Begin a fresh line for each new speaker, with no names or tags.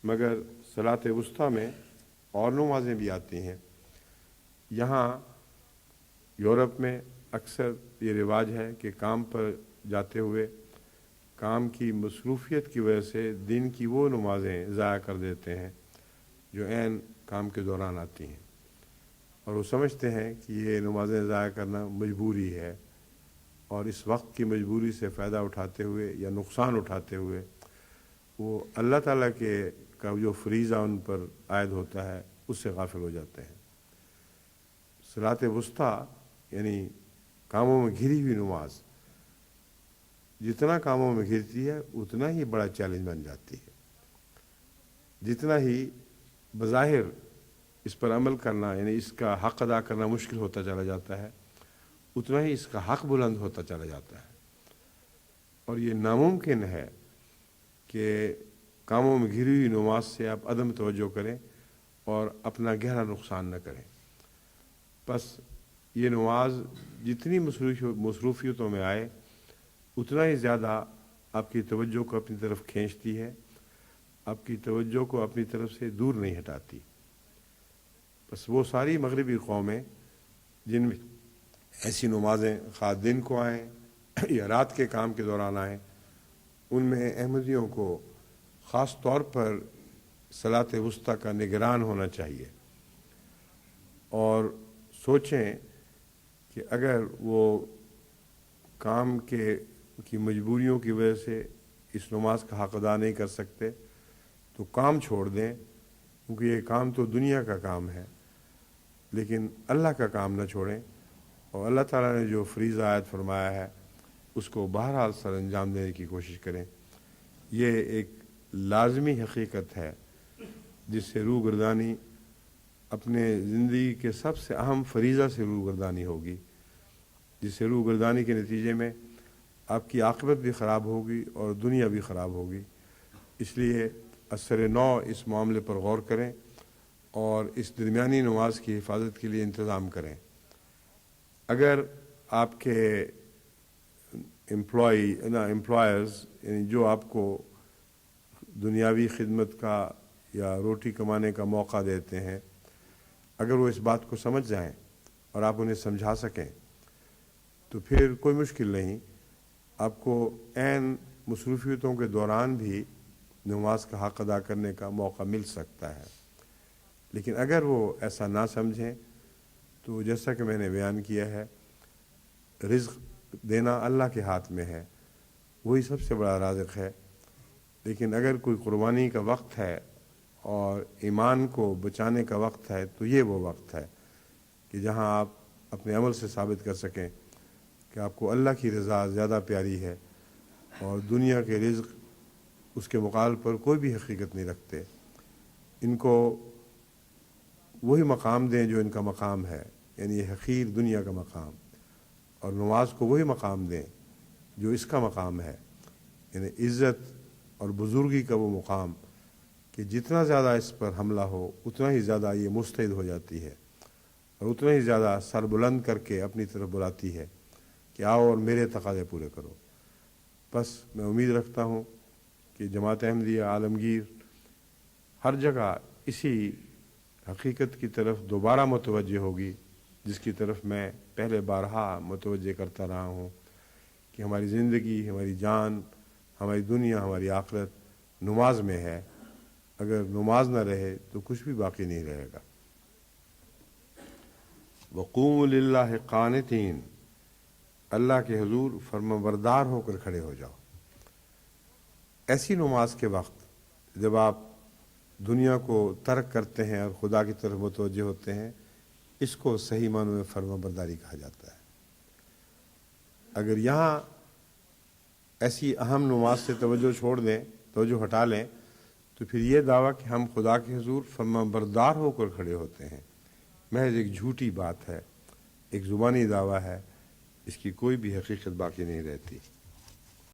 مگر صلاۃ وسطیٰ میں اور نمازیں بھی آتی ہیں۔ یہاں یورپ میں اکثر یہ رواج ہے کہ کام پر جاتے ہوئے کام کی مصروفیت کی وجہ سے دن کی وہ نمازیں ضائع کر دیتے ہیں جو عین کام کے دوران آتی ہیں، اور وہ سمجھتے ہیں کہ یہ نمازیں ضائع کرنا مجبوری ہے، اور اس وقت کی مجبوری سے فائدہ اٹھاتے ہوئے یا نقصان اٹھاتے ہوئے وہ اللہ تعالیٰ کا جو فریضہ ان پر عائد ہوتا ہے اس سے غافل ہو جاتے ہیں۔ صلاۃ وسطیٰ یعنی کاموں میں گھری ہوئی نماز جتنا کاموں میں گھرتی ہے اتنا ہی بڑا چیلنج بن جاتی ہے۔ جتنا ہی بظاہر اس پر عمل کرنا یعنی اس کا حق ادا کرنا مشکل ہوتا چلا جاتا ہے، اتنا ہی اس کا حق بلند ہوتا چلا جاتا ہے، اور یہ ناممکن ہے کہ کاموں میں گھری ہوئی نماز سے آپ عدم توجہ کریں اور اپنا گہرا نقصان نہ کریں۔ بس یہ نماز جتنی مصروفیتوں میں آئے اتنا ہی زیادہ آپ کی توجہ کو اپنی طرف کھینچتی ہے، آپ کی توجہ کو اپنی طرف سے دور نہیں ہٹاتی۔ بس وہ ساری مغربی قومیں جن میں ایسی نمازیں خواہ دن کو آئیں یا رات کے کام کے دوران آئیں، ان میں احمدیوں کو خاص طور پر صلاۃ وسطیٰ کا نگران ہونا چاہیے، اور سوچیں کہ اگر وہ کام کی مجبوریوں کی وجہ سے اس نماز کا حق ادا نہیں کر سکتے تو کام چھوڑ دیں، کیونکہ یہ کام تو دنیا کا کام ہے، لیکن اللہ کا کام نہ چھوڑیں، اور اللہ تعالیٰ نے جو فریضہ عائد فرمایا ہے اس کو بہرحال سر انجام دینے کی کوشش کریں۔ یہ ایک لازمی حقیقت ہے جس سے روگردانی اپنے زندگی کے سب سے اہم فریضہ سے روگردانی ہوگی، جس سے روگردانی کے نتیجے میں آپ کی عاقبت بھی خراب ہوگی اور دنیا بھی خراب ہوگی۔ اس لیے اثر نو اس معاملے پر غور کریں اور اس درمیانی نماز کی حفاظت کے لیے انتظام کریں۔ اگر آپ کے امپلائرز یعنی جو آپ کو دنیاوی خدمت کا یا روٹی کمانے کا موقع دیتے ہیں، اگر وہ اس بات کو سمجھ جائیں اور آپ انہیں سمجھا سکیں تو پھر کوئی مشکل نہیں، آپ کو عین مصروفیتوں کے دوران بھی نماز کا حق ادا کرنے کا موقع مل سکتا ہے۔ لیکن اگر وہ ایسا نہ سمجھیں تو جیسا کہ میں نے بیان کیا ہے، رزق دینا اللہ کے ہاتھ میں ہے، وہی سب سے بڑا رازق ہے، لیکن اگر کوئی قربانی کا وقت ہے اور ایمان کو بچانے کا وقت ہے تو یہ وہ وقت ہے کہ جہاں آپ اپنے عمل سے ثابت کر سکیں کہ آپ کو اللہ کی رضا زیادہ پیاری ہے اور دنیا کے رزق اس کے مقابل پر کوئی بھی حقیقت نہیں رکھتے۔ ان کو وہی مقام دیں جو ان کا مقام ہے، یعنی یہ حقیر دنیا کا مقام، اور نماز کو وہی مقام دیں جو اس کا مقام ہے، یعنی عزت اور بزرگی کا وہ مقام کہ جتنا زیادہ اس پر حملہ ہو اتنا ہی زیادہ یہ مستعد ہو جاتی ہے اور اتنا ہی زیادہ سر بلند کر کے اپنی طرف بلاتی ہے کہ آؤ اور میرے تقاضے پورے کرو۔ بس میں امید رکھتا ہوں کہ جماعت احمدیہ عالمگیر ہر جگہ اسی حقیقت کی طرف دوبارہ متوجہ ہوگی جس کی طرف میں پہلے بارہا متوجہ کرتا رہا ہوں کہ ہماری زندگی، ہماری جان، ہماری دنیا، ہماری آخرت نماز میں ہے۔ اگر نماز نہ رہے تو کچھ بھی باقی نہیں رہے گا۔ وقوموا للہ قانتین، اللہ کے حضور فرمانبردار ہو کر کھڑے ہو جاؤ۔ ایسی نماز کے وقت جب آپ دنیا کو ترک کرتے ہیں اور خدا کی طرف متوجہ ہوتے ہیں، اس کو صحیح معنوں میں فرمانبرداری کہا جاتا ہے۔ اگر یہاں ایسی اہم نماز سے توجہ چھوڑ دیں، توجہ ہٹا لیں، تو پھر یہ دعویٰ کہ ہم خدا کے حضور فرمانبردار ہو کر کھڑے ہوتے ہیں محض ایک جھوٹی بات ہے، ایک زبانی دعویٰ ہے، اس کی کوئی بھی حقیقت باقی نہیں رہتی۔